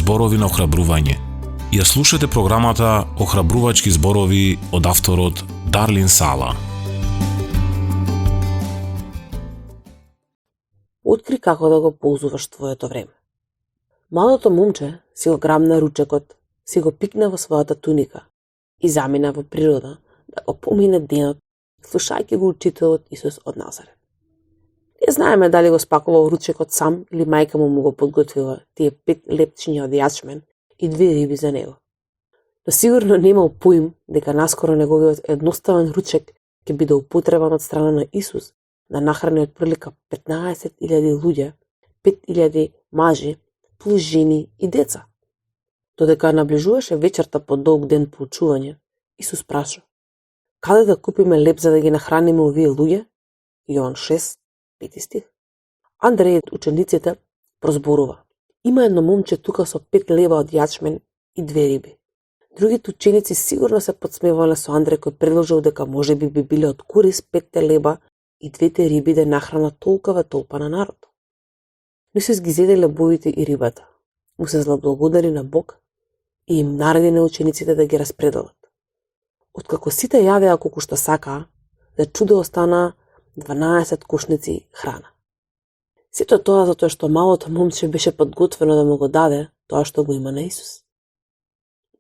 зборови на охрабрување. Ја слушате програмата Охрабрувачки зборови од авторот Дарлин Сала. Откри како да го ползуваш твоето време. Малото момче си го грабна ручекот, си го пикна во својата туника и замина во природа да го помине денот, слушајќи го учителот Исус од Назарет. Не знаеме дали го спакувал ручекот сам или мајка му го подготвила тие 5 лепчиња од јачмен и 2 риби за него. Но сигурно немал поим дека наскоро неговиот едноставен ручек ќе биде употребан од страна на Исус да нахрани од прилика 15.000 луѓе, 5.000 мажи, плюс жени и деца. Додека наближуваше вечерта по долг ден поучување, Исус праша: каде да купиме леп за да ги нахраниме овие луѓе? Јован 6:5 стих. Андреј од учениците прозборува: има едно момче тука со 5 лева од јачмен и 2 риби. Другите ученици сигурно се подсмевале со Андреј кој предложил дека можеби би биле од корис 5 леба и 2 риби да нахранат толкова толпа на народ. Но се ги лебовите и рибата. Му се заблагодари на Бог и им нареди на учениците да ги распределат. Откако сите јадеа колку што сакаа, за чудо остана 12 кошници храна. Сето тоа затоа што малото момче беше подготвено да му го даде тоа што го има на Исус.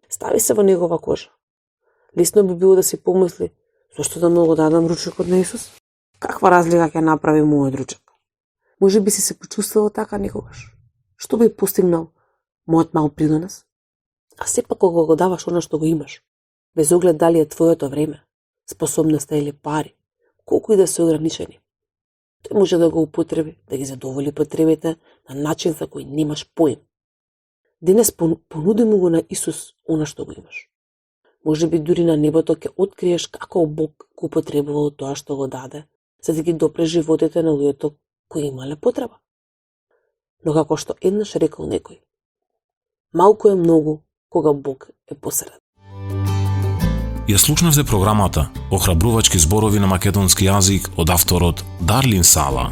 Стави се во негова кожа. Лесно би било да си помисли: зошто да му го дадам ручекот на Исус? Каква разлика ќе направи мојот ручек? Може би си се почувствувал така некогаш. Што би постигнал мојот мал принос? А сепак кога го даваш она што го имаш, без оглед дали е твоето време, способноста или пари, колку и да се ограничени, тој може да го употреби, да ги задоволи потребите на начин за кој немаш поим. Денес понуди му го на Исус она што го имаш. Може би дури на небото ќе откриеш како Бог го употребувал тоа што го даде, за да ги допре животите на луѓето кои имале потреба. Но како што еднаш рекол некој: малку е многу кога Бог е посред. Ја слушнавте програмата Охрабрувачки зборови на македонски јазик од авторот Дарлин Сала.